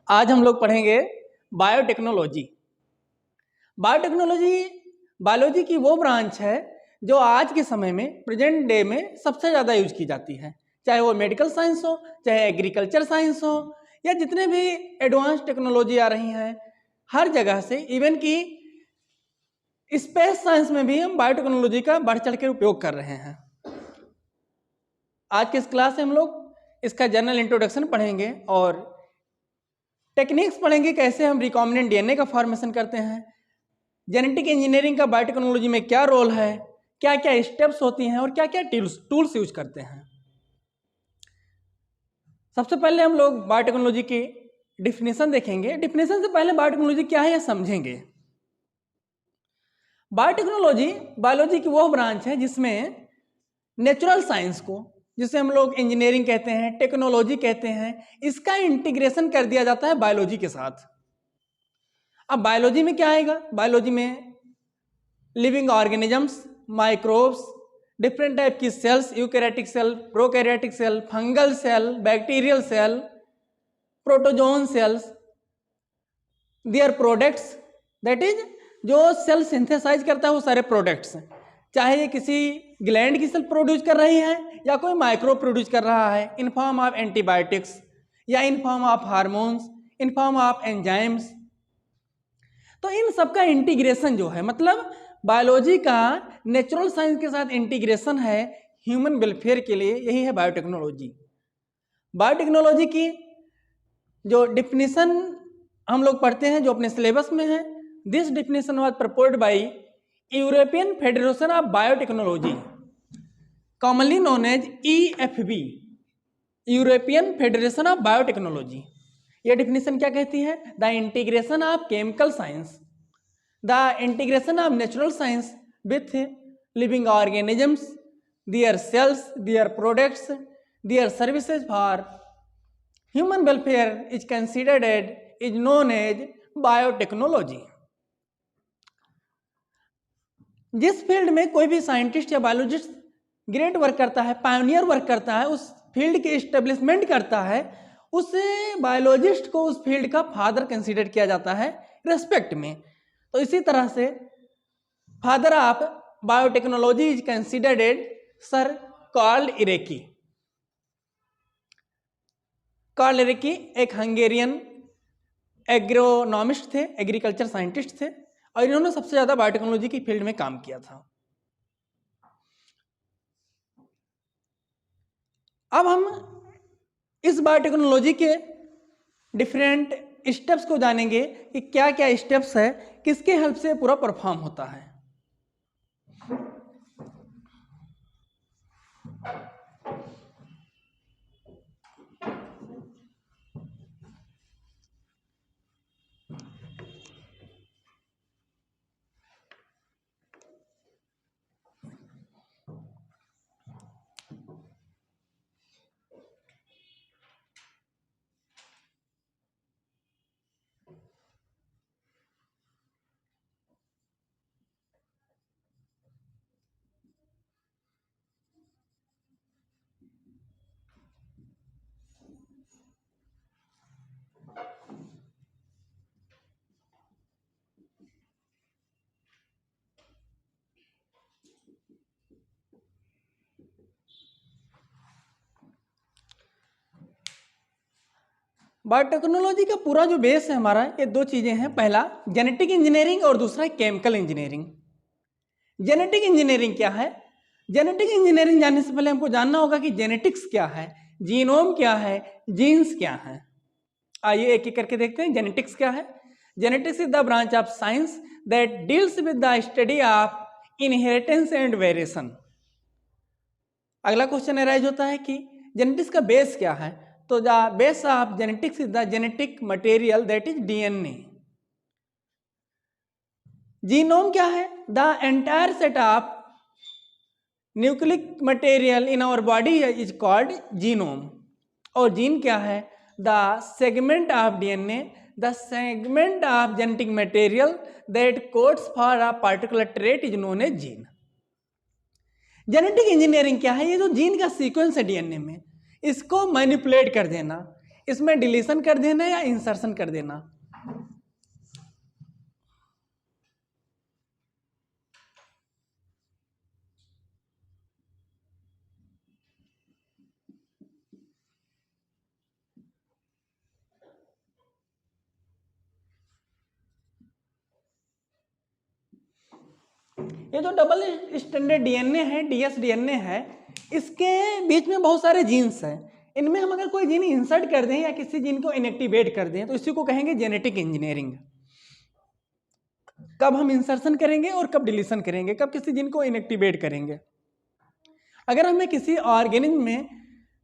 आज हम लोग पढ़ेंगे बायोटेक्नोलॉजी। बायोटेक्नोलॉजी बायोलॉजी की वो ब्रांच है जो आज के समय में प्रेजेंट डे में सबसे ज़्यादा यूज की जाती है, चाहे वो मेडिकल साइंस हो, चाहे एग्रीकल्चर साइंस हो, या जितने भी एडवांस टेक्नोलॉजी आ रही हैं हर जगह से, इवन कि स्पेस साइंस में भी हम बायोटेक्नोलॉजी का बढ़ चढ़ के उपयोग कर रहे हैं। आज के इस क्लास से हम लोग इसका जनरल इंट्रोडक्शन पढ़ेंगे और टेक्निक्स पढ़ेंगे, कैसे हम रिकॉम्बिनेंट डीएनए का फॉर्मेशन करते हैं, जेनेटिक इंजीनियरिंग का बायोटेक्नोलॉजी में क्या रोल है, क्या क्या स्टेप्स होती हैं और क्या क्या टूल्स यूज करते हैं। सबसे पहले हम लोग बायोटेक्नोलॉजी की डिफिनेशन देखेंगे। डिफिनेशन से पहले बायोटेक्नोलॉजी क्या है यह समझेंगे। बायोटेक्नोलॉजी बायोलॉजी की वो ब्रांच है जिसमें नेचुरल साइंस को, जिसे हम लोग इंजीनियरिंग कहते हैं, टेक्नोलॉजी कहते हैं, इसका इंटीग्रेशन कर दिया जाता है बायोलॉजी के साथ। अब बायोलॉजी में क्या आएगा? बायोलॉजी में living organisms, microbes, different type की cells, eukaryotic cell, prokaryotic cell, fungal cell, bacterial cell, protozoan cells, their products, that is जो सेल सिंथेसाइज करता है वो सारे प्रोडक्ट्स हैं, चाहे ये किसी ग्लैंड की सेल प्रोड्यूस कर रही है या कोई माइक्रो प्रोड्यूस कर रहा है इन फॉर्म ऑफ एंटीबायोटिक्स या in form of hormones, in form of enzymes. तो इन सबका इंटीग्रेशन जो है, मतलब बायोलॉजी का नेचुरल साइंस के साथ इंटीग्रेशन है ह्यूमन वेलफेयर के लिए, यही है बायोटेक्नोलॉजी। बायोटेक्नोलॉजी की जो डिफिनीशन हम लोग पढ़ते हैं जो अपने सिलेबस में है, this definition was proposed by European Federation of Biotechnology, commonly known as EFB, European Federation of Biotechnology. यह डिफिनीशन क्या कहती है? The integration of chemical science, the integration of natural science with living organisms, their cells, their products, their services for human welfare is considered as is known as biotechnology. जिस field में कोई भी scientist या biologist great work करता है, pioneer work करता है, उस फील्ड के एस्टेब्लिशमेंट करता है, उस बायोलॉजिस्ट को उस फील्ड का फादर कंसीडर किया जाता है रेस्पेक्ट में। तो इसी तरह से father of biotechnology is considered as sir Karl Ereky. Karl Ereky एक हंगेरियन एग्रोनॉमिस्ट थे, एग्रीकल्चर साइंटिस्ट थे, और इन्होंने सबसे ज्यादा बायोटेक्नोलॉजी की फील्ड में काम किया था। अब हम इस बायोटेक्नोलॉजी के डिफरेंट स्टेप्स को जानेंगे कि क्या क्या स्टेप्स है, किसके हेल्प से पूरा परफॉर्म होता है। बायोटेक्नोलॉजी का पूरा जो बेस है हमारा, ये दो चीजें हैं। पहला जेनेटिक इंजीनियरिंग और दूसरा केमिकल इंजीनियरिंग। जेनेटिक इंजीनियरिंग क्या है? जेनेटिक इंजीनियरिंग जानने से पहले हमको जानना होगा कि जेनेटिक्स क्या है, जीनोम क्या है, जीन्स क्या है। आइए एक एक करके देखते हैं। जेनेटिक्स क्या है? Genetics is the branch of science that deals with the study of inheritance and variation. अगला क्वेश्चन अराइज होता है कि जेनेटिक्स का बेस क्या है? तो the base of genetics is the genetic material that is DNA। Genome क्या है? The entire set of nucleic material in our body is called genome. और जीन क्या है? The segment of DNA, the segment of genetic material that codes for a particular trait is known as gene. Genetic engineering क्या है? ये जो gene का sequence है DNA में, इसको मैनिपुलेट कर देना, इसमें डिलीशन कर देना या इंसर्शन कर देना? ये जो डबल स्टैंडर्ड डीएनए है, डीएसडीएनए है, इसके बीच में बहुत सारे जीन्स हैं। इनमें हम अगर कोई जीन इंसर्ट कर दें या किसी जीन को इनएक्टिवेट कर दें तो इसी को कहेंगे जेनेटिक इंजीनियरिंग। कब हम इंसर्शन करेंगे और कब डिलीशन करेंगे, कब किसी जीन को इनएक्टिवेट करेंगे। अगर हमें किसी ऑर्गेनिज्म में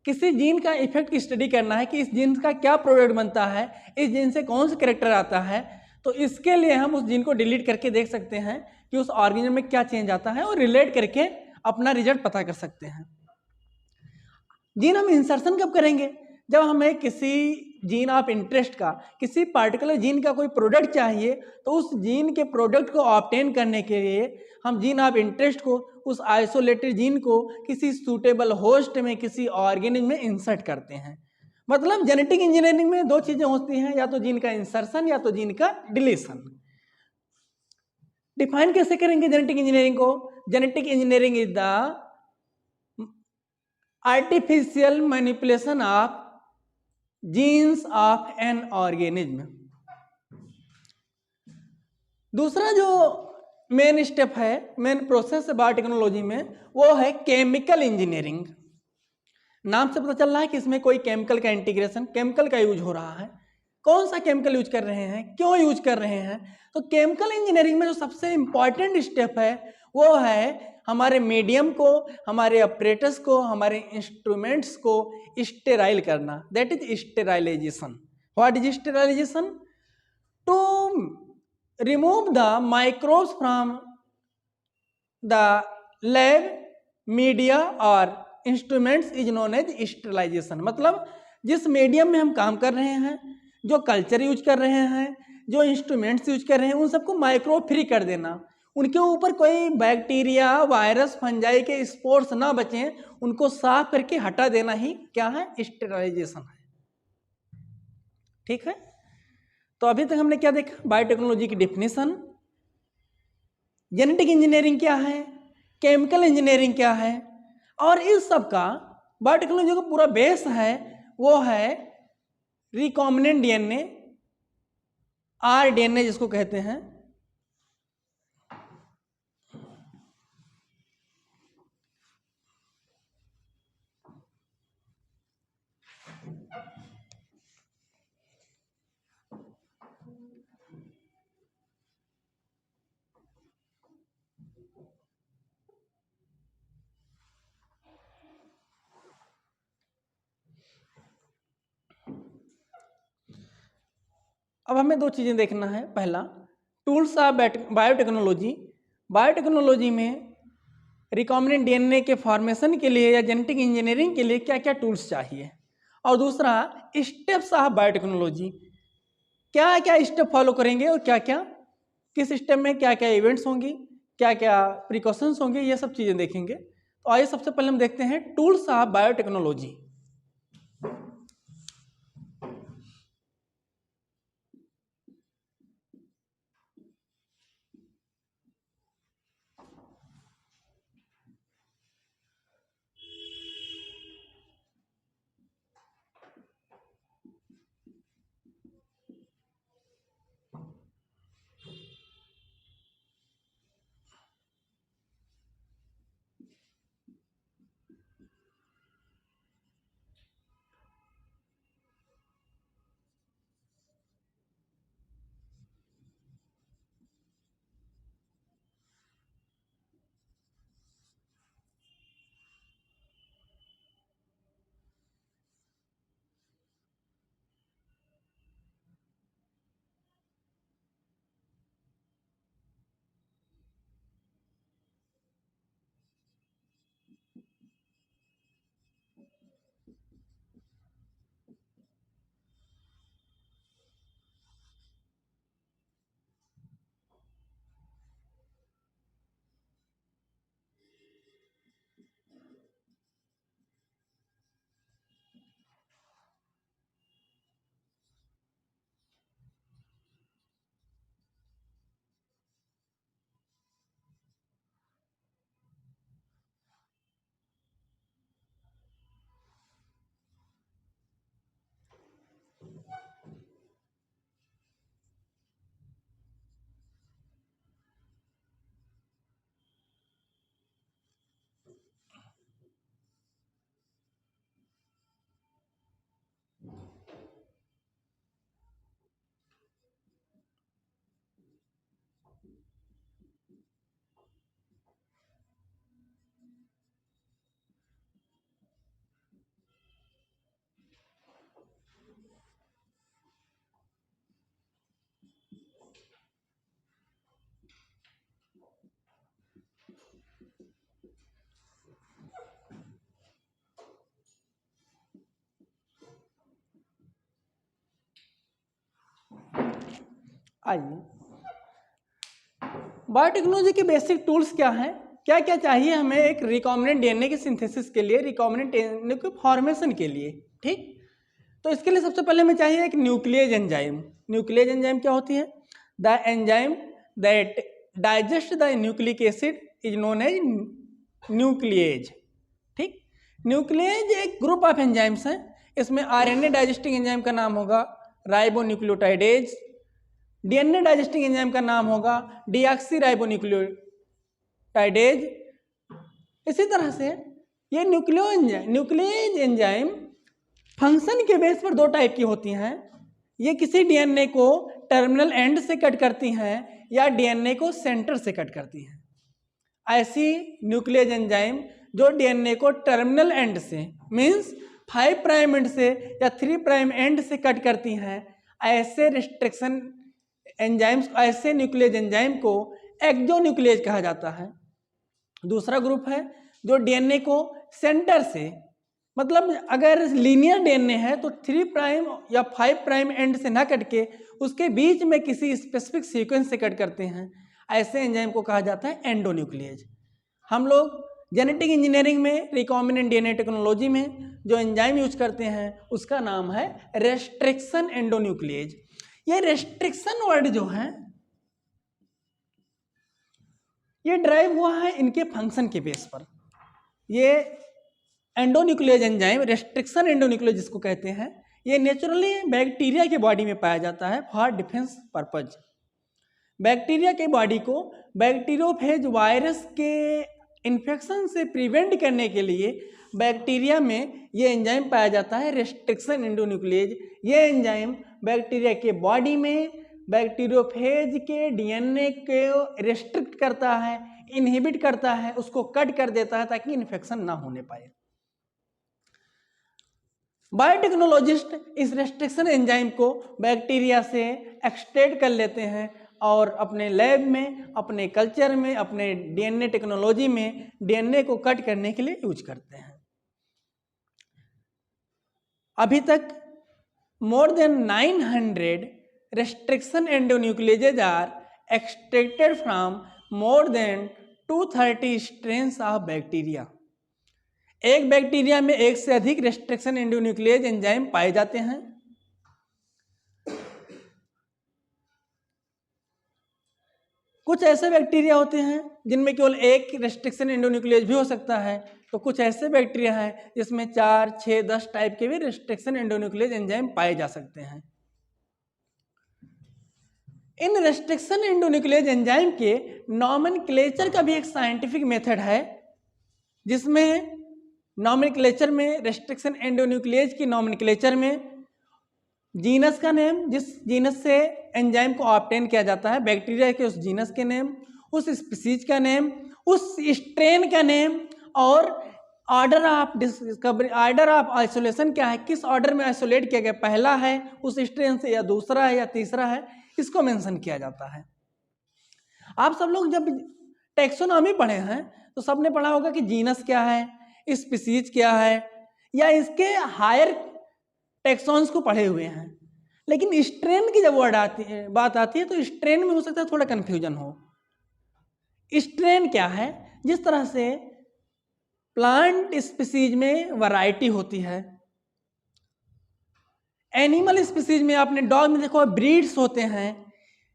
किसी जीन का इफेक्ट स्टडी करना है कि इस जीन का क्या प्रोडक्ट बनता है, इस जीन से कौन सा कैरेक्टर आता है, तो इसके लिए हम उस जीन को डिलीट करके देख सकते हैं कि उस ऑर्गेनिज्म में क्या चेंज आता है और रिलेट करके अपना रिजल्ट पता कर सकते हैं। जीन हम इंसर्शन कब करेंगे? जब हमें किसी जीन ऑफ इंटरेस्ट का, किसी पार्टिकुलर जीन का कोई प्रोडक्ट चाहिए, तो उस जीन के प्रोडक्ट को ऑब्टेन करने के लिए हम जीन ऑफ इंटरेस्ट को, उस आइसोलेटेड जीन को किसी सूटेबल होस्ट में, किसी ऑर्गेनिज्म में इंसर्ट करते हैं। मतलब जेनेटिक इंजीनियरिंग में दो चीजें होती हैं, या तो जीन का इंसर्शन या तो जीन का डिलीशन। डिफाइन कैसे करेंगे जेनेटिक इंजीनियरिंग को? Genetic engineering is the artificial manipulation of jeans of an organism. दूसरा जो मेन स्टेप है, मेन प्रोसेस है बायोटेक्नोलॉजी में, वो है केमिकल इंजीनियरिंग। नाम से पता चल रहा है कि इसमें कोई केमिकल का इंटीग्रेशन, केमिकल का यूज हो रहा है। कौन सा केमिकल यूज कर रहे हैं, क्यों यूज कर रहे हैं? तो केमिकल इंजीनियरिंग में जो सबसे इंपॉर्टेंट स्टेप है वो है हमारे मीडियम को, हमारे अपरेटस को, हमारे इंस्ट्रूमेंट्स को स्टेराइल करना। That is sterilization. What is sterilization? To remove the microbes from the lab media और instruments is known as sterilization. मतलब जिस मीडियम में हम काम कर रहे हैं, जो कल्चर यूज कर रहे हैं, जो इंस्ट्रूमेंट्स यूज कर रहे हैं, उन सबको माइक्रोब फ्री कर देना। उनके ऊपर कोई बैक्टीरिया, वायरस, फंजाई के स्पोर्स ना बचें, उनको साफ करके हटा देना ही क्या है? स्टेरिलाइजेशन है। ठीक है, तो अभी तक हमने क्या देखा? बायोटेक्नोलॉजी की डिफिनेशन, जेनेटिक इंजीनियरिंग क्या है, केमिकल इंजीनियरिंग क्या है, और इस सब का बायोटेक्नोलॉजी का पूरा बेस है वो है रिकॉम्बिनेंट डीएनए, आरडीएनए जिसको कहते हैं। अब हमें दो चीजें देखना है। पहला, टूल्स ऑफ बायोटेक्नोलॉजी। बायोटेक्नोलॉजी में रिकॉम्बिनेंट डीएनए के फॉर्मेशन के लिए या जेनेटिक इंजीनियरिंग के लिए क्या क्या टूल्स चाहिए, और दूसरा स्टेप्स ऑफ बायोटेक्नोलॉजी, क्या क्या स्टेप फॉलो करेंगे और क्या क्या, किस स्टेप में क्या क्या इवेंट्स होंगी, क्या क्या प्रिकॉशंस होंगे, ये सब चीजें देखेंगे। तो आइए सबसे पहले हम देखते हैं टूल्स ऑफ बायोटेक्नोलॉजी। आइए, बायोटेक्नोलॉजी के बेसिक टूल्स क्या हैं, क्या क्या चाहिए हमें एक रिकॉम्बिनेंट डीएनए की सिंथेसिस के लिए, रिकॉम्बिनेंट डीएनए के फॉर्मेशन के लिए। ठीक, तो इसके लिए सबसे पहले हमें चाहिए एक न्यूक्लियेज एंजाइम। न्यूक्लियेज एंजाइम क्या होती है? The enzyme that digest the nucleic acid is known as nuclease. ठीक, न्यूक्लियेज एक ग्रुप ऑफ एंजाइम्स हैं। इसमें आरएनए डाइजेस्टिंग एंजाइम का नाम होगा राइबोन्यूक्लियोटाइडेज, डीएनए डाइजेस्टिंग एंजाइम का नाम होगा डीऑक्सी राइबोन्यूक्लियोटाइडेज। इसी तरह से ये न्यूक्लियेज एंजाइम फंक्शन के बेस पर दो टाइप की होती हैं। ये किसी डीएनए को टर्मिनल एंड से कट करती हैं या डीएनए को सेंटर से कट करती हैं। ऐसी न्यूक्लियेज एंजाइम जो डीएनए को टर्मिनल एंड से मींस 5 प्राइम एंड से या 3 प्राइम एंड से कट करती हैं, ऐसे रिस्ट्रिक्शन एंजाइम्स, ऐसे न्यूक्लियेज एंजाइम को एक्सोन्यूक्लियेज कहा जाता है। दूसरा ग्रुप है जो डीएनए को सेंटर से, मतलब अगर लीनियर डीएनए है तो 3 प्राइम या 5 प्राइम एंड से ना कट के उसके बीच में किसी स्पेसिफिक सीक्वेंस से कट करते हैं, ऐसे एंजाइम को कहा जाता है एंडोन्यूक्लियेज। हम लोग जेनेटिक इंजीनियरिंग में, रिकॉम्बिनेंट डीएनए टेक्नोलॉजी में जो एंजाइम यूज करते हैं उसका नाम है रेस्ट्रिक्शन एंडोन्यूक्लियेज। ये रेस्ट्रिक्शन वर्ड जो है ये ड्राइव हुआ है इनके फंक्शन के बेस पर। ये एंडोन्यूक्लियेज एंजाइम, रेस्ट्रिक्शन एंडोन्यूक्लियेज जिसको कहते हैं, ये नेचुरली बैक्टीरिया के बॉडी में पाया जाता है फॉर डिफेंस पर्पज। बैक्टीरिया के बॉडी को बैक्टीरियोफेज वायरस के इन्फेक्शन से प्रिवेंट करने के लिए बैक्टीरिया में ये एंजाइम पाया जाता है रेस्ट्रिक्शन एंडोन्यूक्लियेज। ये एंजाइम बैक्टीरिया के बॉडी में बैक्टीरियोफेज के डीएनए को रेस्ट्रिक्ट करता है, इनहिबिट करता है, उसको कट कर देता है ताकि इन्फेक्शन ना होने पाए। बायोटेक्नोलॉजिस्ट इस रेस्ट्रिक्शन एंजाइम को बैक्टीरिया से एक्सट्रैक्ट कर लेते हैं और अपने लैब में, अपने कल्चर में, अपने डीएनए टेक्नोलॉजी में डीएनए को कट करने के लिए यूज करते हैं। अभी तक more than 900 restriction endonucleases are extracted from more than 230 strains of bacteria। एक बैक्टीरिया में एक से अधिक रेस्ट्रिक्शन एंडोन्यूक्लियेज एंजाइम पाए जाते हैं। कुछ ऐसे बैक्टीरिया होते हैं जिनमें केवल एक रेस्ट्रिक्शन एंडोन्यूक्लियेज भी हो सकता है, तो कुछ ऐसे बैक्टीरिया हैं जिसमें 4, 6, 10 टाइप के भी रेस्ट्रिक्शन एंडोन्यूक्लियेज एंजाइम पाए जा सकते हैं। इन रेस्ट्रिक्शन एंडोन्यूक्लियेज एंजाइम के नॉमेनक्लेचर का भी एक साइंटिफिक मेथड है, जिसमें नॉमेनक्लेचर में रेस्ट्रिक्शन एंडोन्यूक्लियेज की नॉमेनक्लेचर में जीनस का नेम, जिस जीनस से एंजाइम को ऑब्टेन किया जाता है, बैक्टीरिया के उस जीनस के नेम, उस स्पीसीज का नेम, उस स्ट्रेन का नेम और order of discovery, order of isolation क्या है, किस ऑर्डर में आइसोलेट किया गया, पहला है उस स्ट्रेन से या दूसरा है या तीसरा है, इसको मेंशन किया जाता है। आप सब लोग जब टैक्सोनॉमी पढ़े हैं तो सबने पढ़ा होगा कि जीनस क्या है, स्पीसीज क्या है, या इसके हायर टैक्सॉन्स को पढ़े हुए हैं। लेकिन स्ट्रेन की जब बात आती है तो स्ट्रेन में हो सकता है थोड़ा कंफ्यूजन हो। स्ट्रेन क्या है? जिस तरह से प्लांट स्पीसीज में वैरायटी होती है, एनिमल स्पीसीज में आपने डॉग में देखो ब्रीड्स होते हैं,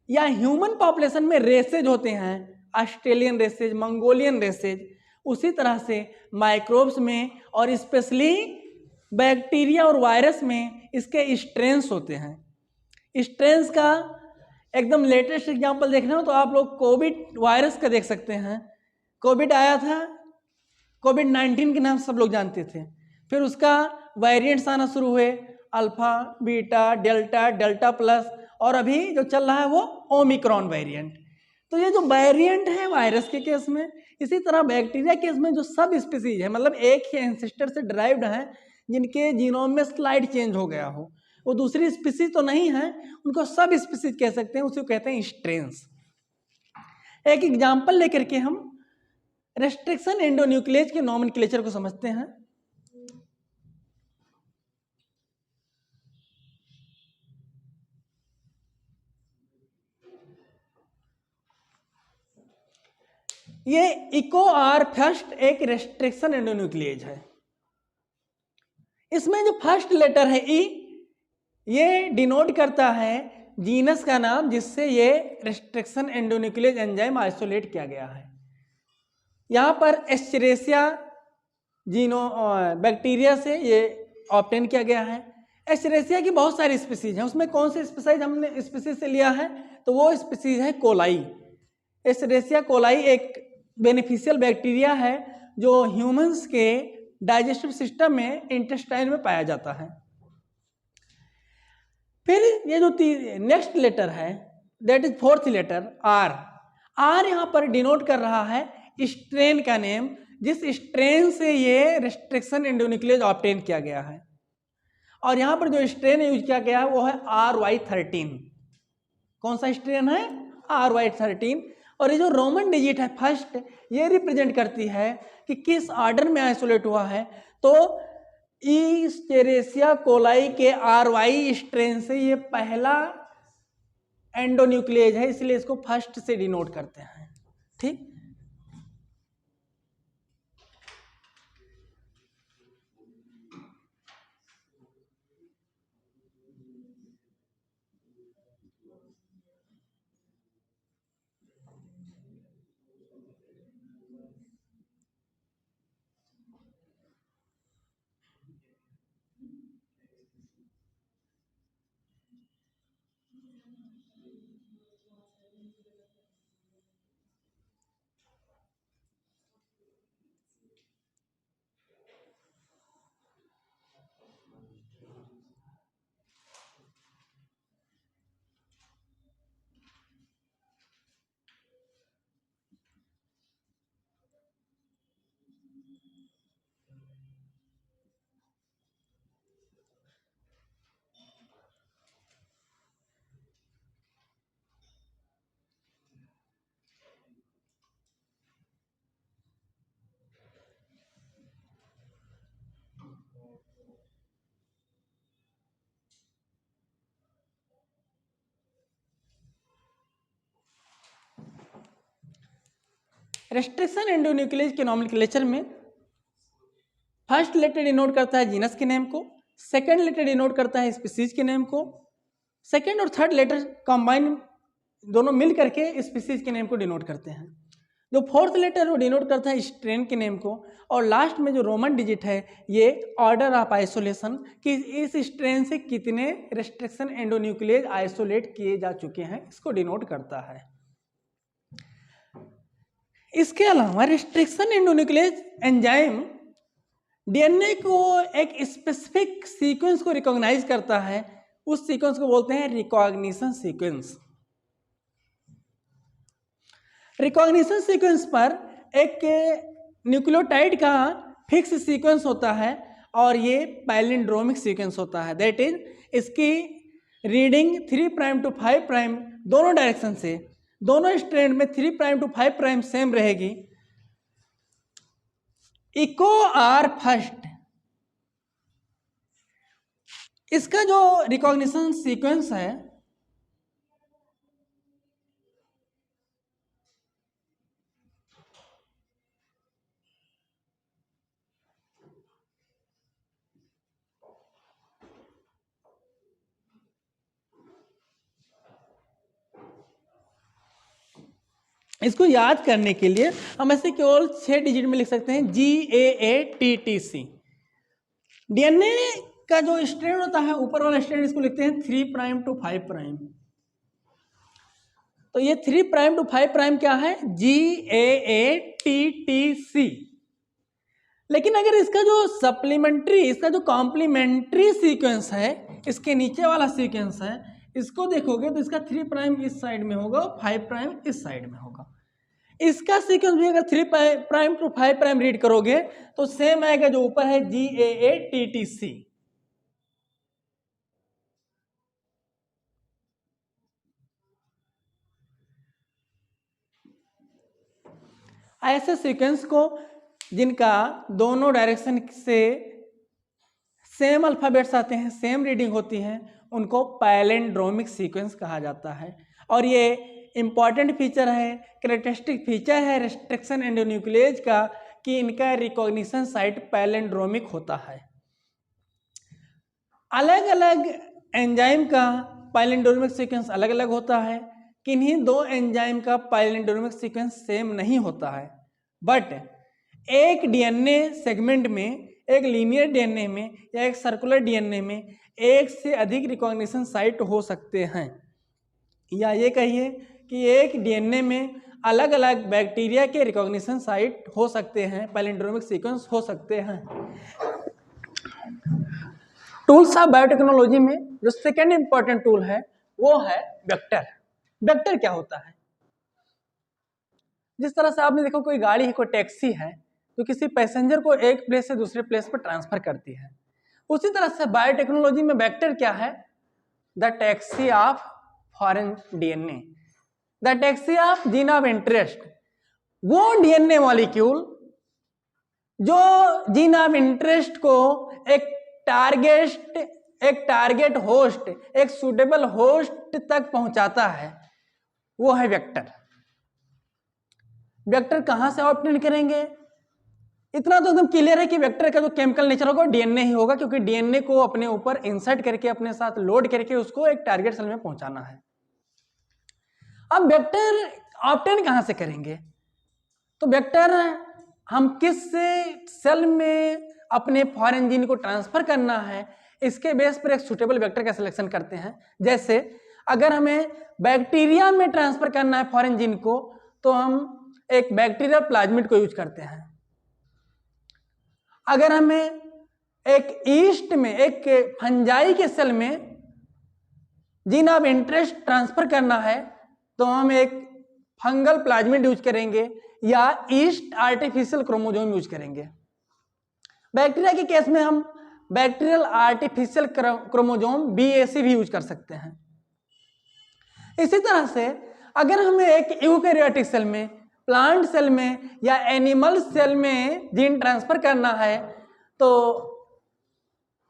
या ह्यूमन पॉपुलेशन में रेसेज होते हैं, ऑस्ट्रेलियन रेसेज, मंगोलियन रेसेज, उसी तरह से माइक्रोब्स में और स्पेशली बैक्टीरिया और वायरस में इसके स्ट्रेन्स होते हैं। स्ट्रेन्स का एकदम लेटेस्ट एग्जांपल देखना हो तो आप लोग कोविड वायरस का देख सकते हैं। कोविड आया था, कोविड-19 के नाम सब लोग जानते थे, फिर उसका वेरिएंट्स आना शुरू हुए, alpha, beta, delta, delta plus, और अभी जो चल रहा है वो ओमिक्रॉन वेरिएंट। तो ये जो वेरिएंट है वायरस के केस में, इसी तरह बैक्टीरिया केस में जो सब स्पीसीज है, मतलब एक ही एंसेस्टर से ड्राइव्ड है, जिनके जीनोम में स्लाइड चेंज हो गया हो, वो दूसरी स्पीसीज तो नहीं है, उनको सब स्पीसीज कह सकते हैं, उसी को कहते हैं स्ट्रेन्स। एक एग्जाम्पल लेकर के हम रेस्ट्रिक्शन एंडोन्यूक्लियेज के नॉमेनक्लेचर को समझते हैं। ये इको आर फर्स्ट एक रेस्ट्रिक्शन एंडोन्यूक्लियेज है। इसमें जो फर्स्ट लेटर है ई, ये डिनोट करता है जीनस का नाम जिससे ये रेस्ट्रिक्शन एंडोन्यूक्लियेज एंजाइम आइसोलेट किया गया है। यहाँ पर एस्चेरेसिया जीनो बैक्टीरिया से ये ऑब्टेन किया गया है। एस्चेरेसिया की बहुत सारी स्पीसीज हैं, उसमें कौन से स्पीसीज हमने स्पीसीज से लिया है, तो वो स्पीसीज है कोलाई। एस्चेरेसिया कोलाई एक बेनिफिशियल बैक्टीरिया है जो ह्यूमंस के डाइजेस्टिव सिस्टम में इंटेस्टाइन में पाया जाता है। फिर ये जो नेक्स्ट लेटर है that is fourth letter R. R यहाँ पर डिनोट कर रहा है स्ट्रेन का नेम, जिस स्ट्रेन से ये रेस्ट्रिक्शन एंडोन्यूक्लियेज ऑब्टेन किया गया है। और यहाँ पर जो स्ट्रेन यूज किया गया है वो है RY13। कौन सा स्ट्रेन है? RY13। और ये जो रोमन डिजिट है फर्स्ट, ये रिप्रेजेंट करती है कि किस ऑर्डर में आइसोलेट हुआ है। तो ईस्चेरेसिया कोलाई के RY स्ट्रेन से ये पहला एंडोन्यूक्लियेज है, इसलिए इसको फर्स्ट से डिनोट करते हैं। ठीक, रेस्ट्रिक्शन एंडोन्यूक्लियेज के नोमेनक्लेचर में फर्स्ट लेटर डिनोट करता है जीनस के नेम को, सेकंड लेटर डिनोट करता है स्पीसीज के नेम को, सेकंड और थर्ड लेटर कंबाइन दोनों मिल करके स्पीसीज के नेम को डिनोट करते हैं। जो फोर्थ लेटर वो डिनोट करता है स्ट्रेन के नेम को, और लास्ट में जो रोमन डिजिट है ये ऑर्डर ऑफ आइसोलेशन कि इस स्ट्रेन से कितने रेस्ट्रिक्शन एंडोन्यूक्लियेज आइसोलेट किए जा चुके हैं, इसको डिनोट करता है। इसके अलावा रेस्ट्रिक्शन एंडोन्यूक्लियेज एंजाइम डीएनए को एक स्पेसिफिक सीक्वेंस को रिकॉग्नाइज करता है, उस सीक्वेंस को बोलते हैं रिकॉग्निशन सीक्वेंस। रिकॉग्निशन सीक्वेंस पर एक न्यूक्लियोटाइड का फिक्स सीक्वेंस होता है और ये पैलिंड्रोमिक सीक्वेंस होता है। दैट इज इसकी रीडिंग 3 प्राइम टू 5 प्राइम दोनों डायरेक्शन से, दोनों स्ट्रैंड में 3 प्राइम टू 5 प्राइम सेम रहेगी। इको आर फर्स्ट, इसका जो रिकॉग्निशन सीक्वेंस है इसको याद करने के लिए हम ऐसे केवल 6 डिजिट में लिख सकते हैं GAATTC। डीएनए का जो स्ट्रैंड होता है ऊपर वाला स्ट्रैंड, इसको लिखते हैं 3 प्राइम टू 5 प्राइम। तो ये 3 प्राइम टू 5 प्राइम क्या है? GAATTC। लेकिन अगर इसका जो सप्लीमेंट्री, इसका जो कॉम्प्लीमेंट्री सीक्वेंस है, इसके नीचे वाला सीक्वेंस है, इसको देखोगे तो इसका 3 प्राइम इस साइड में होगा और 5 प्राइम इस साइड में होगा। इसका सीक्वेंस भी अगर 3 प्राइम टू 5 प्राइम रीड करोगे तो सेम आएगा जो ऊपर है GAATTC। ऐसे सीक्वेंस को जिनका दोनों डायरेक्शन से सेम अल्फाबेट्स आते हैं, सेम रीडिंग होती है, उनको पैलिंड्रोमिक सीक्वेंस कहा जाता है। और ये इंपॉर्टेंट फीचर है, कैरेक्टरिस्टिक फीचर है रेस्ट्रिक्शन एंडोन्यूक्लियेज का कि इनका रिकॉग्निशन साइट पैलिंड्रोमिक होता है। अलग अलग एंजाइम का पैलिंड्रोमिक सीक्वेंस अलग अलग होता है, किन्हीं दो एंजाइम का पैलिंड्रोमिक सीक्वेंस सेम नहीं होता है, बट एक डीएनए सेगमेंट में, एक लीनियर डीएनए में या एक सर्कुलर डीएनए में एक से अधिक रिकॉग्निशन साइट हो सकते हैं, या ये कहिए कि एक डीएनए में अलग अलग बैक्टीरिया के रिकॉग्निशन साइट हो सकते हैं, पैलिंड्रोमिक सीक्वेंस हो सकते हैं। टूल्स ऑफ बायोटेक्नोलॉजी में जो सेकेंड इंपॉर्टेंट टूल है वो है वेक्टर। वेक्टर क्या होता है? जिस तरह से आपने देखो कोई गाड़ी है, कोई टैक्सी है तो किसी पैसेंजर को एक प्लेस से दूसरे प्लेस पर ट्रांसफर करती है, उसी तरह से बायोटेक्नोलॉजी में वेक्टर क्या है? The taxi of foreign DNA, the taxi of gene of interest. वो डीएनए मॉलिक्यूल जो जीन ऑफ इंटरेस्ट को एक टारगेट होस्ट, एक सुटेबल होस्ट तक पहुंचाता है, वो है वेक्टर। वेक्टर कहां से ऑब्टेन करेंगे? इतना तो एकदम क्लियर है कि वेक्टर का जो केमिकल नेचर होगा डीएनए ही होगा, क्योंकि डीएनए को अपने ऊपर इंसर्ट करके अपने साथ लोड करके उसको एक टारगेट सेल में पहुंचाना है। अब वेक्टर ऑब्टेन कहां से करेंगे? तो वेक्टर हम किस सेल में अपने फॉरेन जीन को ट्रांसफर करना है, इसके बेस पर एक सुटेबल वेक्टर का सिलेक्शन करते हैं। जैसे अगर हमें बैक्टीरिया में ट्रांसफर करना है फॉरेन जीन को, तो हम एक बैक्टीरियल प्लाज्मिड को यूज करते हैं। अगर हमें एक ईस्ट में, एक फंजाई के सेल में जीन ऑफ इंटरेस्ट ट्रांसफर करना है, तो हम एक फंगल प्लाज्मिड यूज करेंगे या ईस्ट आर्टिफिशियल क्रोमोसोम यूज करेंगे। बैक्टीरिया के केस में हम बैक्टीरियल आर्टिफिशियल क्रोमोसोम BAC भी यूज कर सकते हैं। इसी तरह से अगर हमें एक यूकेरियोटिक सेल में, प्लांट सेल में या एनिमल सेल में जीन ट्रांसफर करना है, तो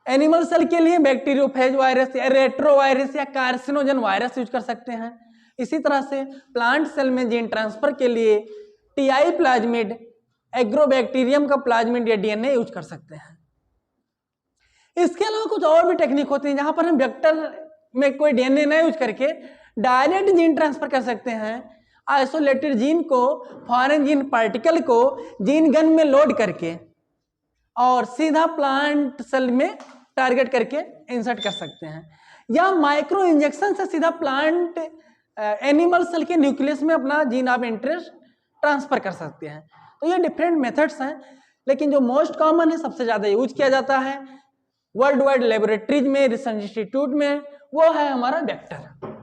एनिमल सेल के लिए बैक्टीरियोफेज वायरस या रेट्रोवायरस या कार्सिनोजन वायरस यूज कर सकते हैं। इसी तरह से प्लांट सेल में जीन ट्रांसफर के लिए TI प्लाज्मिड, एग्रोबैक्टीरियम का प्लाज्मिड या DNA यूज कर सकते हैं। इसके अलावा कुछ और भी टेक्निक होती है जहां पर हम वेक्टर में कोई DNA ना यूज करके डायरेक्ट जीन ट्रांसफर कर सकते हैं। आइसोलेटेड जीन को, फॉरेन जीन पार्टिकल को जीन गन में लोड करके और सीधा प्लांट सेल में टारगेट करके इंसर्ट कर सकते हैं, या माइक्रो इंजेक्शन से सीधा प्लांट एनिमल सेल के न्यूक्लियस में अपना जीन ऑफ इंटरेस्ट ट्रांसफर कर सकते हैं। तो ये डिफरेंट मेथड्स हैं, लेकिन जो मोस्ट कॉमन है, सबसे ज्यादा यूज किया जाता है वर्ल्ड वाइड लेबोरेटरीज में, रिसर्च इंस्टीट्यूट में, वो है हमारा वेक्टर।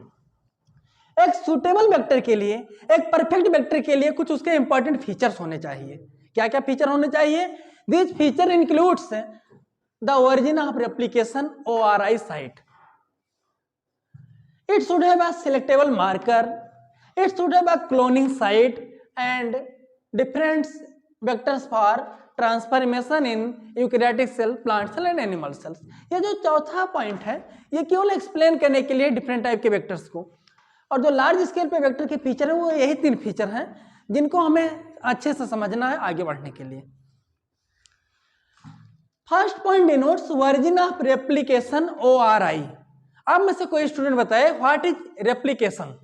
एक सुटेबल वेक्टर के लिए, एक परफेक्ट वेक्टर के लिए कुछ उसके इंपॉर्टेंट फीचर्स होने चाहिए। क्या क्या फीचर होने चाहिए? This feature includes the origin of replication ORI site, it should have a selectable marker, it should have a cloning site and different vectors for transformation in eukaryotic cell, plant cell and animal cells. ये जो चौथा point है, ये केवल explain करने के लिए different type के वेक्टर्स को, और जो लार्ज स्केल पे वेक्टर के फीचर है वो यही 3 फीचर हैं जिनको हमें अच्छे से समझना है आगे बढ़ने के लिए। First point denotes origin of replication ORI। अब में से कोई स्टूडेंट बताए व्हाट इज रेप्लिकेशन?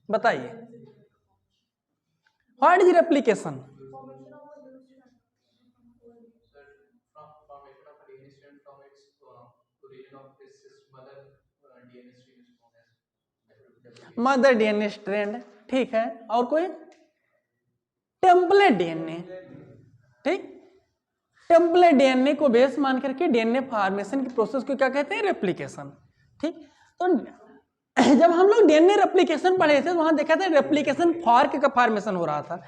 बताइए, what is replication? Mother DNA strand, ठीक है। और कोई? टेम्पलेट DNA, ठीक। टेम्पलेट DNA को बेस मान करके DNA फॉर्मेशन की प्रोसेस को क्या कहते हैं? रेप्लिकेशन, ठीक। तो जब हम लोग DNA रेप्लिकेशन पढ़े थे तो वहां देखा था रेप्लिकेशन फॉर्क का फॉर्मेशन हो रहा था।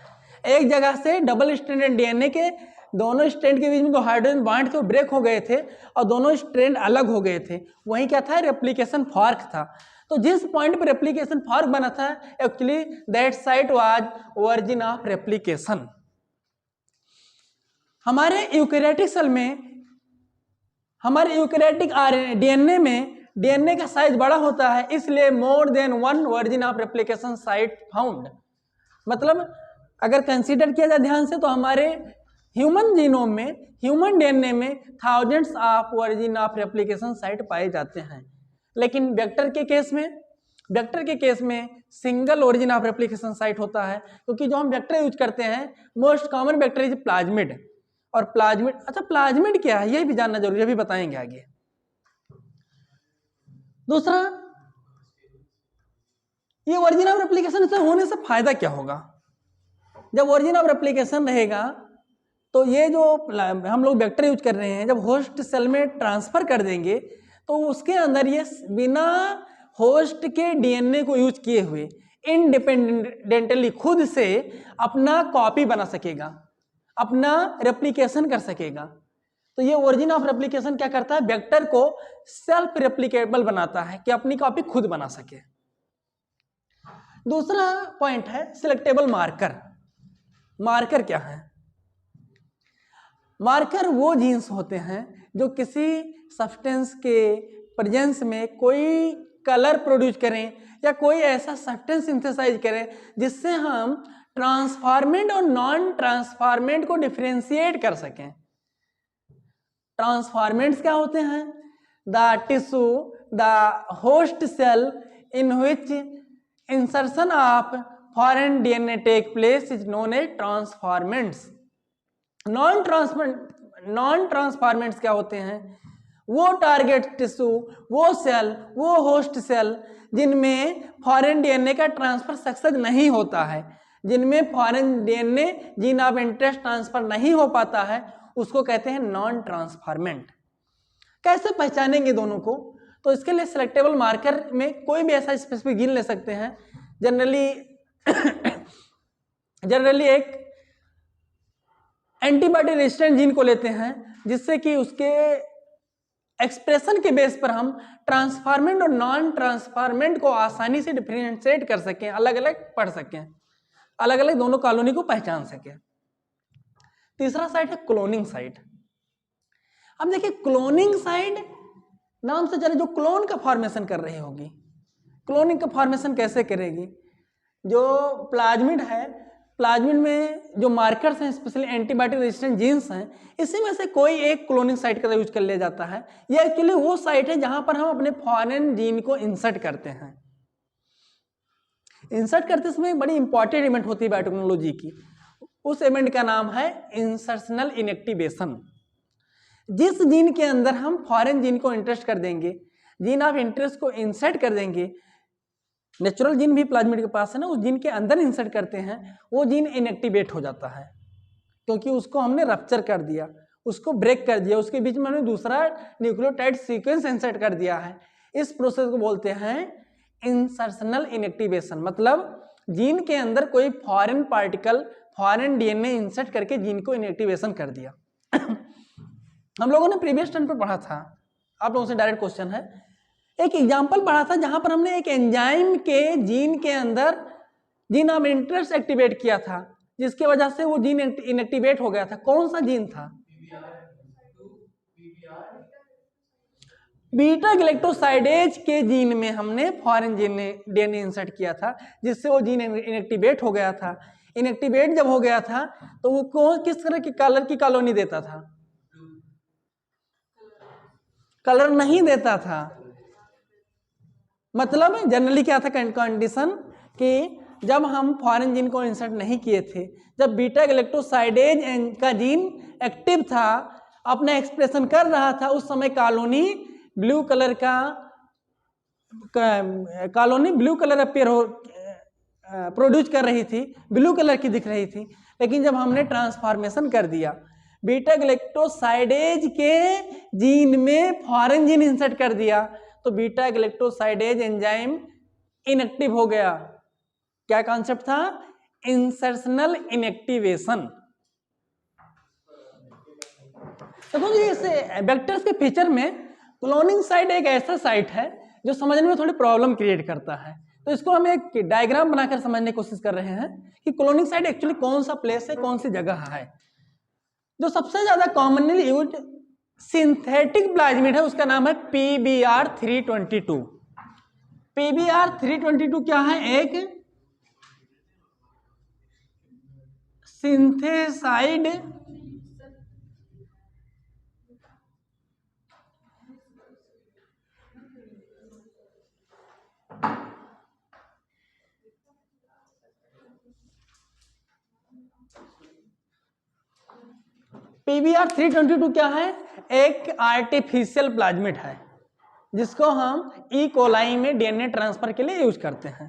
एक जगह से डबल स्ट्रैंडेड DNA के दोनों स्ट्रैंड के बीच में जो हाइड्रोजन बॉन्ड थे वो ब्रेक हो गए थे और दोनों स्ट्रैंड अलग हो गए थे, वही क्या था? रेप्लिकेशन फॉर्क था। तो जिस पॉइंट पर रेप्लिकेशन फॉर्क बना था, actually that site was origin of replication. हमारे यूकेरियोटिक सेल में, हमारे यूकेरियोटिक DNA में डीएनए का साइज बड़ा होता है, इसलिए more than one virgin of replication site found. मतलब अगर कंसीडर किया जाए ध्यान से तो हमारे ह्यूमन जीनोम में, ह्यूमन डीएनए में thousands of virgin of replication site पाए जाते हैं। लेकिन वेक्टर के केस में single origin of replication site होता है, क्योंकि जो हम वेक्टर यूज करते हैं most common vector is plasmid. और प्लाज्मिड, अच्छा प्लाज्मिड क्या है ये भी जानना जरूरी है, अभी बताएंगे आगे। दूसरा, ये ओरिजिन ऑफ रेप्लिकेशन से होने से फायदा क्या होगा? जब ओरिजिन ऑफ रेप्लिकेशन रहेगा तो ये जो हम लोग वेक्टर यूज कर रहे हैं जब होस्ट सेल में ट्रांसफर कर देंगे तो उसके अंदर ये बिना होस्ट के डीएनए को यूज किए हुए इंडिपेंडेंटली खुद से अपना कॉपी बना सकेगा, अपना रेप्लिकेशन कर सकेगा। तो ये ओरिजिन ऑफ रेप्लिकेशन क्या करता है? वेक्टर को सेल्फ रेप्लिकेबल बनाता है कि अपनी कॉपी खुद बना सके। दूसरा पॉइंट है सिलेक्टेबल मार्कर। मार्कर क्या है? मार्कर वो जीन्स होते हैं जो किसी सब्सटेंस के प्रेजेंस में कोई कलर प्रोड्यूस करें या कोई ऐसा सब्सटेंस सिंथेसाइज करें जिससे हम ट्रांसफॉर्मेंट और नॉन ट्रांसफॉर्मेंट को डिफरेंशिएट कर सकें। ट्रांसफॉर्मेंट्स क्या होते हैं? The tissue, the host cell in which insertion of foreign DNA take place is known as transformants. Non transformants क्या होते हैं? वो टारगेट टिश्यू, वो सेल, वो होस्ट सेल जिनमें फॉरेन डीएनए का ट्रांसफर सक्सेस नहीं होता है, जिनमें foreign DNA gene of interest transfer नहीं हो पाता है, उसको कहते हैं नॉन ट्रांसफॉर्मेंट। कैसे पहचानेंगे दोनों को? तो इसके लिए सिलेक्टेबल मार्कर में कोई भी ऐसा स्पेसिफिक जीन ले सकते हैं। जनरली एक एंटीबॉडी रेजिस्टेंट जीन को लेते हैं जिससे कि उसके एक्सप्रेशन के बेस पर हम ट्रांसफॉर्मेंट और नॉन ट्रांसफॉर्मेंट को आसानी से डिफरेंशिएट कर सकें, अलग अलग पढ़ सकें, अलग अलग दोनों कॉलोनी को पहचान सकें। तीसरा साइट है क्लोनिंग साइट। अब देखिए क्लोनिंग साइट नाम से चले जो क्लोन का फॉर्मेशन कर रही होगी। क्लोनिंग का फॉर्मेशन कैसे करेगी? जो प्लाज्मिड है, प्लाज्मिड में जो मार्कर्स हैं स्पेशली एंटीबॉडी रेजिस्टेंट जीन्स हैं, इसी में से कोई एक क्लोनिंग साइट का यूज कर लिया जाता है। यह एक्चुअली वो साइट है जहां पर हम अपने फॉरेन जीन को इंसर्ट करते हैं। इंसर्ट करते समय बड़ी इंपॉर्टेंट इवेंट होती है बायोटेक्नोलॉजी की। उस इवेंट का नाम है इंसर्शनल इनएक्टिवेशन। जिस जीन के अंदर हम फॉरेन जीन को इंटरेस्ट कर देंगे, जीन ऑफ इंटरेस्ट को इंसर्ट कर देंगे, नेचुरल जीन भी प्लाज्मिड के पास है ना, उस जीन के अंदर इंसर्ट करते हैं, वो जीन इनएक्टिवेट हो जाता है क्योंकि उसको हमने रप्चर कर दिया, उसको ब्रेक कर दिया, उसके बीच में हमने दूसरा न्यूक्लियोटाइड सीक्वेंस इंसर्ट कर दिया है। इस प्रोसेस को बोलते हैं इंसर्शनल इनएक्टिवेशन। मतलब जीन के अंदर कोई foreign particle, foreign DNA insert करके जीन को इनएक्टिवेशन कर दिया। हम लोगों ने प्रीवियस टर्म पर पढ़ा था, आप लोगों से डायरेक्ट क्वेश्चन है, एक एग्जाम्पल पढ़ा था जहां पर हमने एक एंजाइम के जीन के अंदर जीन ऑफ इंटरेस्ट एक्टिवेट किया था जिसकी वजह से वो जीन इनएक्टिवेट हो गया था। कौन सा जीन था? बीटा गैलेक्टोसाइडेज के जीन में हमने फॉरेन डीएनए इंसर्ट किया था जिससे वो जीन इनएक्टिवेट हो गया था। इनएक्टिवेट जब हो गया था तो वो किस तरह की कलर की कॉलोनी देता था? कलर नहीं देता था। मतलब जनरली क्या था कंडीशन कि जब हम फॉरेन जीन को इंसर्ट नहीं किए थे, जब बीटा गैलेक्टोसाइडेज का जीन एक्टिव था, अपना एक्सप्रेशन कर रहा था, उस समय कॉलोनी ब्लू कलर अपियर हो प्रोड्यूस कर रही थी, ब्लू कलर की दिख रही थी। लेकिन जब हमने ट्रांसफॉर्मेशन कर दिया, बीटा गैलेक्टोसाइडेज के जीन में फॉरेन जीन इंसर्ट कर दिया, तो बीटा गैलेक्टोसाइडेज एंजाइम इनएक्टिव हो गया। क्या कॉन्सेप्ट था? Insertional inactivation. देखो जी, इस वेक्टर्स के फीचर में क्लोनिंग साइट एक ऐसा साइट है जो समझने में थोड़ी प्रॉब्लम क्रिएट करता है। तो इसको हम एक डायग्राम बनाकर समझने की कोशिश कर रहे हैं कि क्लोनिंग साइट एक्चुअली कौन सा प्लेस है, कौन सी जगह है। जो सबसे ज्यादा कॉमनली यूज्ड सिंथेटिक प्लाज्मिड है उसका नाम है PBr322। PBr322 क्या है? एक सिंथेसाइड PBr322 क्या है? एक आर्टिफिशियल प्लाज्मिड है जिसको हम ई कोलाई में डीएनए ट्रांसफर के लिए यूज करते हैं।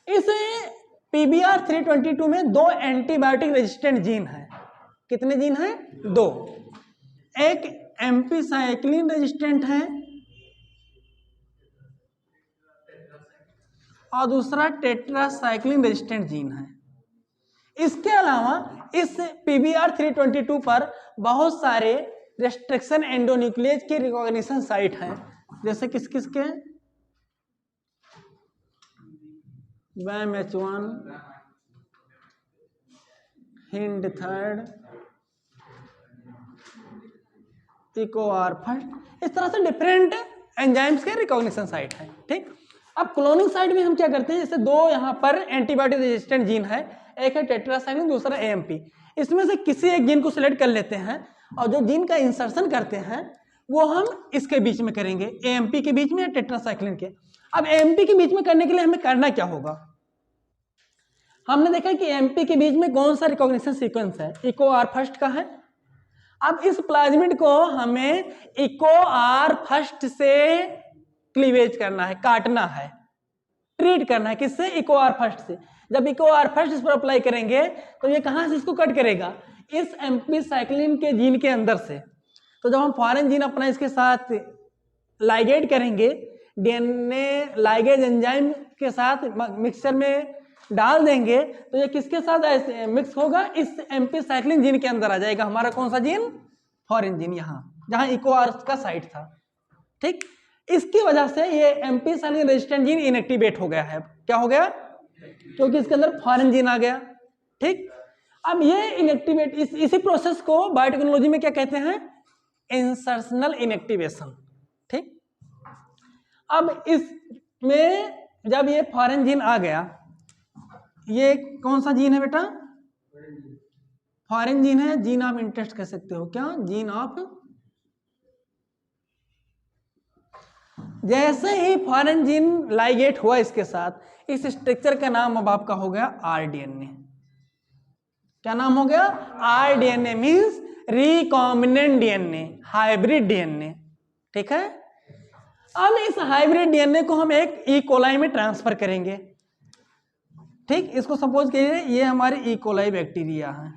इस PBr322 में दो एंटीबायोटिक रेजिस्टेंट जीन है। कितने जीन हैं? दो। एक एम्पीसाइक्लिन रेजिस्टेंट है और दूसरा टेट्रासाइक्लिन रेजिस्टेंट जीन है। इसके अलावा इस PBr322 पर बहुत सारे रेस्ट्रिक्शन एंडोन्यूक्लियेज के रिकॉग्निशन साइट हैं, जैसे किस किस के? WAMH1, हिंड थर्ड, इकोआर फर्स्ट, इस तरह से डिफरेंट एंजाइम्स के रिकॉग्निशन साइट है। ठीक, अब क्लोनिंग साइट में हम क्या करते हैं, जैसे दो यहाँ पर एंटीबायोटिक रेजिस्टेंट जीन है, एक है टेट्रासाइक्लिन, दूसरा AMP। इसमें से किसी एक जीन को सिलेक्ट कर लेते हैं और जो जीन का इंसर्शन करते हैं वो हम इसके बीच में करेंगे, AMP के बीच में या टेट्रासाइक्लिन के। अब AMP के बीच में करने के लिए हमें करना क्या होगा? हमने देखा कि AMP के बीच में कौन सा रिकॉग्निशन सीक्वेंस है? इकोआर फर्स्ट का है। अब इस प्लाज्मिड को हमें इकोआर फर्स्ट से क्लीवेज करना है, काटना है, ट्रीट करना है। किससे? इकोआर फर्स्ट से। जब इकोआर फर्स्ट इस पर अप्लाई करेंगे तो ये कहां से इसको कट करेगा? इस एम्पीसाइक्लिन के जीन के अंदर से। तो जब हम फॉरेन जीन अपना इसके साथ लाइगेट करेंगे, डीएनए लाइगेज एंजाइम के साथ मिक्सचर में डाल देंगे तो ये किसके साथ मिक्स होगा? इस एम्पीसाइक्लिन जीन के अंदर आ जाएगा हमारा कौन सा जीन? फॉरेन जीन, यहाँ जहां इकोआर का साइट था। ठीक, इसकी वजह से ये एम्पीसाइक्लिन रेजिस्टेंट जीन इनएक्टिवेट हो गया है। क्या हो गया? क्योंकि इसके अंदर फॉरेन जीन आ गया। ठीक, अब ये इनएक्टिवेट, इसी प्रोसेस को बायोटेक्नोलॉजी में क्या कहते हैं? Insertional inactivation. ठीक, अब इसमें जब ये फॉरेन जीन आ गया, ये कौन सा जीन है बेटा? फॉरेन जीन है, जीन ऑफ इंटरेस्ट कह सकते हो। क्या? Gene of. जैसे ही फॉरेन जीन लाइगेट हुआ इसके साथ, इस स्ट्रक्चर का नाम अब आपका हो गया आरडीएनए। क्या नाम हो गया? RDNA means recombinant DNA, hybrid DNA. ठीक है, अब इस हाइब्रिड डीएनए को हम एक ई कोलाई में ट्रांसफर करेंगे। ठीक, इसको सपोज कीजिए ये हमारे ई कोलाई बैक्टीरिया है।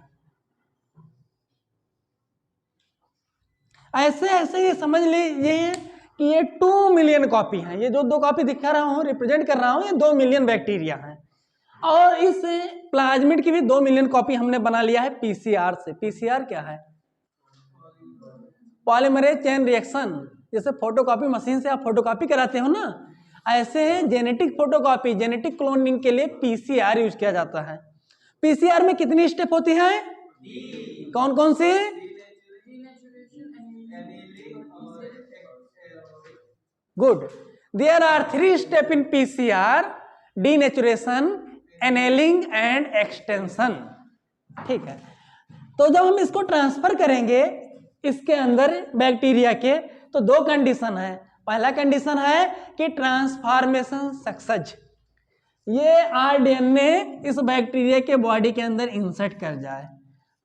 ऐसे ऐसे ये समझ लीजिए कि ये 2 मिलियन कॉपी हैं। ये जो 2 कॉपी दिखा रहा हूं, रिप्रेजेंट कर रहा हूं, ये 2 मिलियन बैक्टीरिया हैं। और इस प्लाज्मिड की भी 2 मिलियन कॉपी हमने बना लिया है पीसीआर से। पीसीआर क्या है? Polymerase chain reaction. जैसे फोटोकॉपी मशीन से आप फोटोकॉपी कराते हो ना, ऐसे जेनेटिक फोटोकॉपी, जेनेटिक क्लोनिंग के लिए पीसीआर यूज किया जाता है। पीसीआर में कितनी स्टेप होती है? कौन कौन सी? Good, there are 3 step in PCR: denaturation, annealing and extension. ठीक है, तो जब हम इसको ट्रांसफर करेंगे इसके अंदर बैक्टीरिया के, तो 2 कंडीशन है। पहला कंडीशन है कि ट्रांसफॉर्मेशन सक्सेस, ये आरडीएनए इस बैक्टीरिया के बॉडी के अंदर इंसर्ट कर जाए।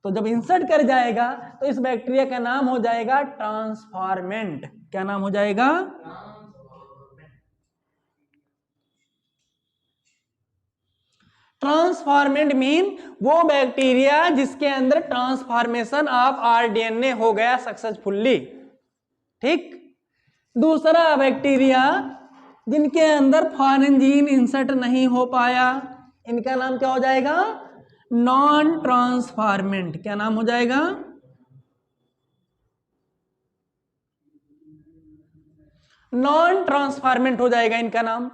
तो जब इंसर्ट कर जाएगा तो इस बैक्टीरिया का नाम हो जाएगा ट्रांसफॉर्मेंट। क्या नाम हो जाएगा? ट्रांसफॉर्मेंट मीन वो बैक्टीरिया जिसके अंदर ट्रांसफॉर्मेशन ऑफ आरडीएनए हो गया सक्सेसफुली। ठीक, दूसरा बैक्टीरिया जिनके अंदर फॉरेन जीन इंसर्ट नहीं हो पाया, इनका नाम क्या हो जाएगा? Non transformant. क्या नाम हो जाएगा? नॉन ट्रांसफॉर्मेंट हो जाएगा इनका नाम।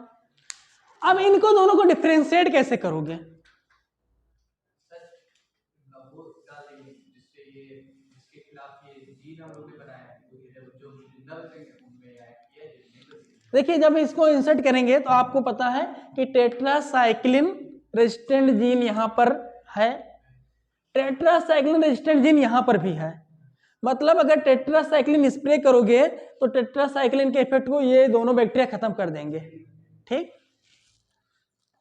अब इनको दोनों को डिफरेंशिएट कैसे करोगे? देखिए जब इसको इंसर्ट करेंगे तो आपको पता है कि टेट्रासाइक्लिन रेजिस्टेंट जीन यहां पर है, टेट्रासाइक्लिन रेजिस्टेंट जीन यहां पर भी है। मतलब अगर टेट्रासाइक्लिन स्प्रे करोगे तो टेट्रासाइक्लिन के इफेक्ट को ये दोनों बैक्टीरिया खत्म कर देंगे, ठीक।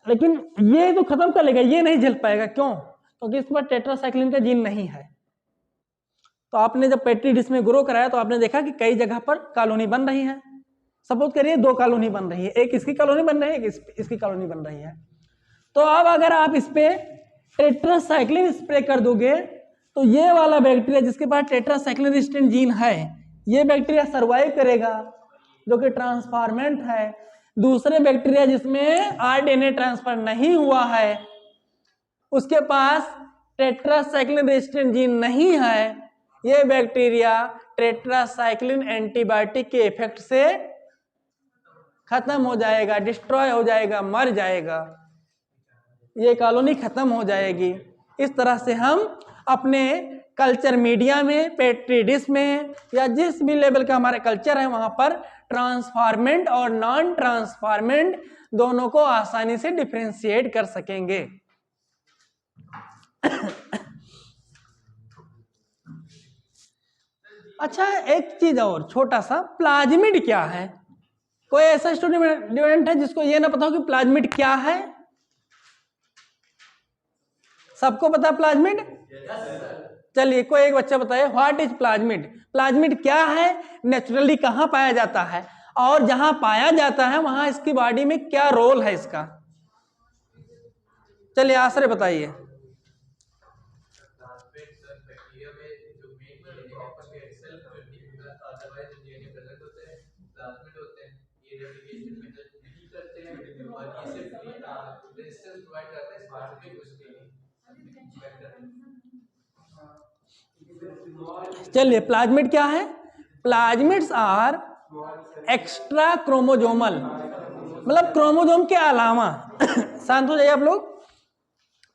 लेकिन ये तो खत्म कर लेगा, ये नहीं झेल पाएगा। क्यों? क्योंकि इसके पास टेट्रासाइक्लिन का जीन नहीं है। तो आपने जब पेट्री डिश में ग्रो कराया तो आपने देखा कि कई जगह पर कॉलोनी बन रही है। सपोज करिए 2 कॉलोनी बन रही है, एक इसकी कॉलोनी बन रही है, एक इसकी कॉलोनी बन रही है। तो अब अगर आप इस पे टेट्रासाइक्लिन स्प्रे कर दोगे तो ये वाला बैक्टीरिया जिसके पास टेट्रासाइक्लिन रेजिस्टेंट जीन है, ये बैक्टीरिया सर्वाइव करेगा, जो कि ट्रांसफॉर्मेंट है। दूसरे बैक्टीरिया जिसमें आरडीएनए ट्रांसफर नहीं हुआ है, उसके पास टेट्रासाइक्लिन रेजिस्टेंट जीन नहीं है, ये बैक्टीरिया टेट्रासाइक्लिन एंटीबायोटिक के इफेक्ट से खत्म हो जाएगा, डिस्ट्रॉय हो जाएगा, मर जाएगा, ये कॉलोनी खत्म हो जाएगी। इस तरह से हम अपने कल्चर मीडिया में, पेट्री डिश में, या जिस भी लेवल का हमारा कल्चर है वहां पर ट्रांसफॉर्मेंट और नॉन ट्रांसफॉर्मेंट दोनों को आसानी से डिफरेंशिएट कर सकेंगे। अच्छा, एक चीज और छोटा सा, प्लाज्मिड क्या है? कोई ऐसा स्टूडेंट है जिसको ये ना पता हो कि प्लाज्मिड क्या है? सबको पता प्लाज्मिड? चलिए कोई एक बच्चा बताइए, व्हाट इज प्लाज्मिड? प्लाज्मिड क्या है, नेचुरली कहां पाया जाता है, और जहां पाया जाता है वहां इसकी बॉडी में क्या रोल है इसका? चलिए आश्रय बताइए। चलिए प्लाज्मिड क्या है? प्लाज्मिड्स आर एक्स्ट्रा क्रोमोजोमल, मतलब क्रोमोजोम के अलावा शांत हो जाइए आप लोग।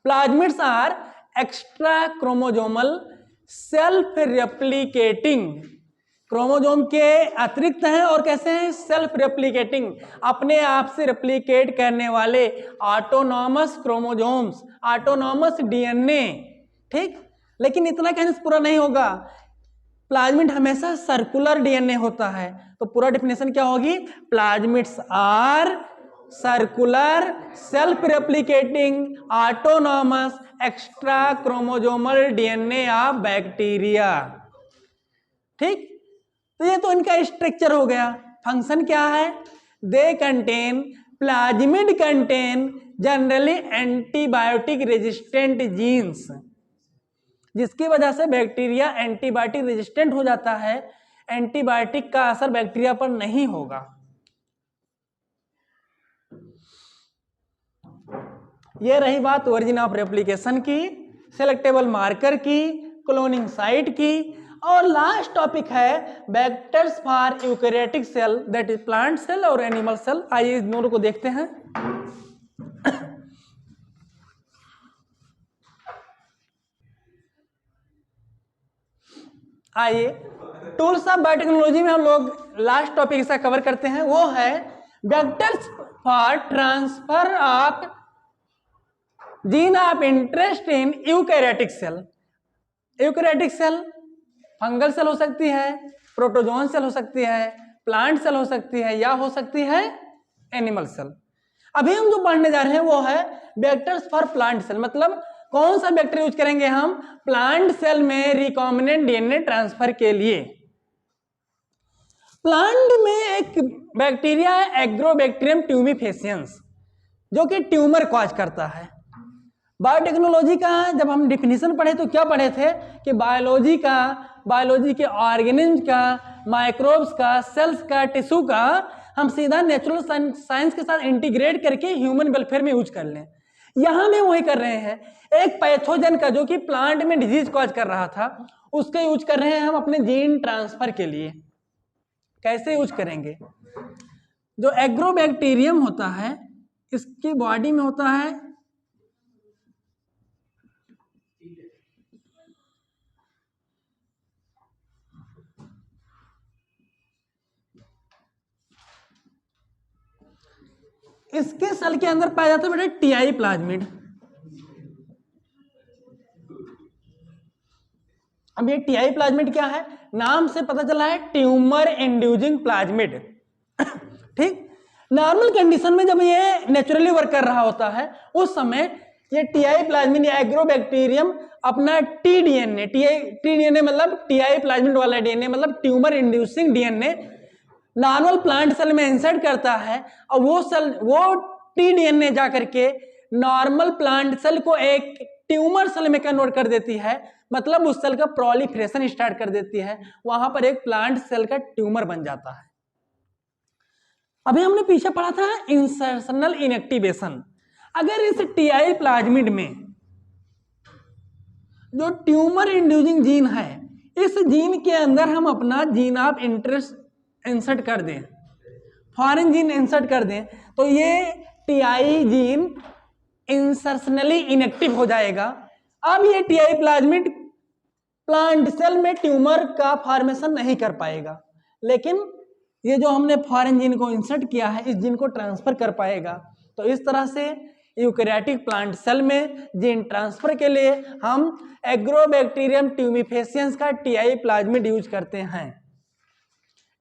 Plasmids are extra chromosomal self replicating, chromosome के अतिरिक्त हैं और कैसे हैं? सेल्फ रेप्लिकेटिंग, अपने आप से रेप्लिकेट करने वाले ऑटोनॉमस क्रोमोजोम्स, ऑटोनॉमस डीएनए, ठीक। लेकिन इतना कहने से पूरा नहीं होगा, प्लाज्मिड हमेशा सर्कुलर डीएनए होता है। तो पूरा डेफिनेशन क्या होगी? Plasmids are circular self replicating autonomous extra chromosomal DNA of bacteria, ठीक। तो ये तो इनका स्ट्रक्चर हो गया। फंक्शन क्या है? They contain, plasmid contain generally antibiotic resistant genes, जिसकी वजह से बैक्टीरिया एंटीबायोटिक रेजिस्टेंट हो जाता है, एंटीबायोटिक का असर बैक्टीरिया पर नहीं होगा। ये रही बात ओरिजिन ऑफ रेप्लिकेशन की, सेलेक्टेबल मार्कर की, क्लोनिंग साइट की, और लास्ट टॉपिक है vectors for eukaryotic cell, that is plant cell और एनिमल सेल। आइए इन दोनों को देखते हैं। आइए, टूल्स ऑफ बायोटेक्नोलॉजी में हम लोग लास्ट टॉपिक इसका कवर करते हैं, वो है vectors for transfer of gene of interest in eukaryotic cell. Eukaryotic cell fungal cell हो सकती है, प्रोटोजोन सेल हो सकती है, प्लांट सेल हो सकती है, या हो सकती है एनिमल सेल। अभी हम जो पढ़ने जा रहे हैं वो है वेक्टर्स फॉर प्लांट सेल, मतलब कौन सा वेक्टर यूज करेंगे हम प्लांट सेल में रिकॉम्बिनेंट डीएनए ट्रांसफर के लिए। प्लांट में एक बैक्टीरिया है एग्रोबैक्टीरियम ट्यूमिफेसियंस, जो कि ट्यूमर कॉज करता है। बायोटेक्नोलॉजी का जब हम डिफिनीशन पढ़े तो क्या पढ़े थे कि बायोलॉजी के ऑर्गेनिज्म का, माइक्रोब्स का, सेल्स का, टिश्यू का हम सीधा नेचुरल साइंस के साथ इंटीग्रेट करके ह्यूमन वेलफेयर में यूज कर लें। यहां में वही कर रहे हैं, एक पैथोजन का जो कि प्लांट में डिजीज कॉज कर रहा था, उसका यूज कर रहे हैं हम अपने जीन ट्रांसफर के लिए। कैसे यूज करेंगे? जो एग्रोबैक्टीरियम होता है इसकी बॉडी में होता है इसके सेल के अंदर पाया जाता है बेटा टीआई प्लाज्मिड। अब ये टीआई प्लाज्मिड क्या है, नाम से पता चला है ट्यूमर इंड्यूसिंग प्लाज्मिड। ठीक, नॉर्मल कंडीशन में जब ये नेचुरली वर्क कर रहा होता है उस समय ये टीआई प्लाज्मिड या एग्रोबैक्टीरियम अपना टीडीएनए, टीडीएनए मतलब टीआई प्लाज्मिड वाला डीएनए मतलब tumour inducing DNA normal plant cell में इंसर्ट करता है और वो टीडीएनए जाकर के नॉर्मल प्लांट सेल को एक ट्यूमर सेल में कन्वर्ट कर देती है, मतलब उस सेल का प्रोलिफरेशन स्टार्ट कर देती है, वहां पर एक प्लांट सेल का ट्यूमर बन जाता है। अभी हमने पीछे पढ़ा था इंसर्शनल इनएक्टिवेशन। अगर इस टीआई प्लाज्मिड में जो ट्यूमर इंड्यूसिंग जीन है, इस जीन के अंदर हम अपना जीन ऑफ इंटरेस्ट इंसर्ट कर दें, फॉरेन जीन इंसर्ट कर दें, तो ये टीआई जीन इंसर्शनली इनएक्टिव हो जाएगा। अब ये टीआई प्लाज्मिड प्लांट सेल में ट्यूमर का फॉर्मेशन नहीं कर पाएगा, लेकिन ये जो हमने फॉरेन जीन को इंसर्ट किया है इस जीन को ट्रांसफर कर पाएगा। तो इस तरह से यूकैरियोटिक प्लांट सेल में जीन ट्रांसफर के लिए हम एग्रोबैक्टीरियम ट्यूमिफेसियंस का टीआई प्लाज्मिड यूज करते हैं।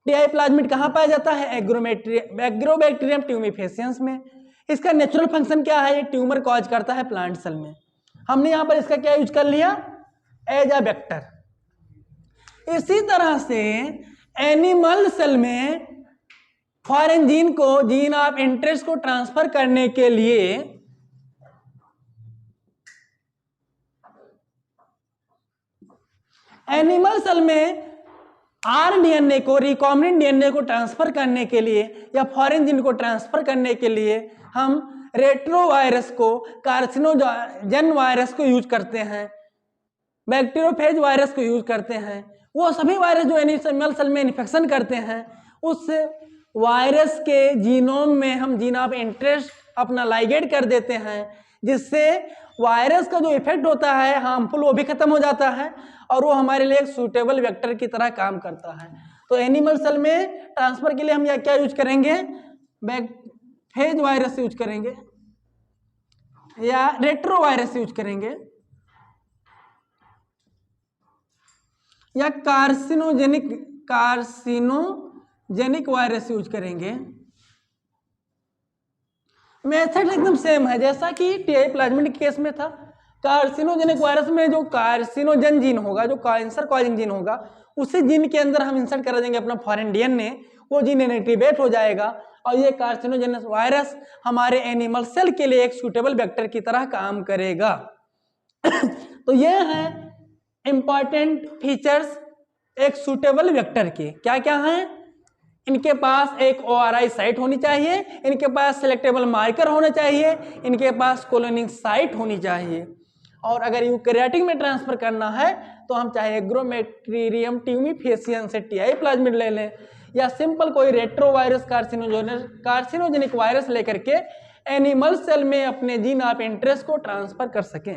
टीआई प्लाज्मिड कहाँ पाया जाता है, एग्रोबैक्टीरियम ट्यूमिफेसियंस में। इसका नेचुरल फंक्शन क्या है, ये ट्यूमर कॉज करता है प्लांट सेल में। हमने यहाँ पर इसका क्या यूज कर लिया, एज अ वेक्टर। इसी तरह से एनिमल सेल में फॉरेन जीन को, जीन ऑफ इंटरेस्ट को ट्रांसफर करने के लिए एनिमल सेल में आरडीएनए को, रिकॉम्बिनेंट डीएनए को ट्रांसफर करने के लिए या फॉरेन जीन को ट्रांसफर करने के लिए हम रेट्रोवायरस को, कार्सिनोजन वायरस को यूज करते हैं, बैक्टीरियोफेज वायरस को यूज करते हैं। वो सभी वायरस जो एनिमल सेल में इन्फेक्शन करते हैं, उस वायरस के जीनोम में हम जीन ऑफ इंटरेस्ट अपना लाइगेट कर देते हैं, जिससे वायरस का जो इफेक्ट होता है हार्मफुल वो भी खत्म हो जाता है और वो हमारे लिए एक सूटेबल वेक्टर की तरह काम करता है। तो एनिमल सेल में ट्रांसफर के लिए हम क्या यूज करेंगे, बैक्टीरियोफेज वायरस यूज करेंगे या रेट्रोवायरस यूज करेंगे या कार्सिनोजेनिक वायरस यूज करेंगे। मेथड एकदम सेम है जैसा कि टीआई प्लाज्मिड केस में था। कार्सिनोजेनिक वायरस में जो कार्सिनोजन जीन होगा, जो कैंसर कॉजिंग जीन होगा, उसी जीन के अंदर हम इंसर्ट कर देंगे अपना फॉरेन डीएनए, वो जीन इनएक्टिवेट हो जाएगा और ये कार्सिनोजेनिक वायरस हमारे एनिमल सेल के लिए एक सूटेबल वेक्टर की तरह काम करेगा। तो ये है इंपॉर्टेंट फीचर्स एक सूटेबल वेक्टर के। क्या क्या हैं, इनके पास एक ओआरआई साइट होनी चाहिए, इनके पास सिलेक्टेबल मार्कर होना चाहिए, इनके पास कोलोनिंग साइट होनी चाहिए। और अगर यूकैरियोटिक में ट्रांसफर करना है तो हम चाहे एग्रोबैक्टीरियम ट्यूमिफेसियन से टीआई प्लाज्मिड ले लें या सिंपल कोई रेट्रोवायरस कार्सिनोजेनिक वायरस लेकर के एनिमल सेल में अपने जीन ऑफ इंटरेस्ट को ट्रांसफर कर सकें।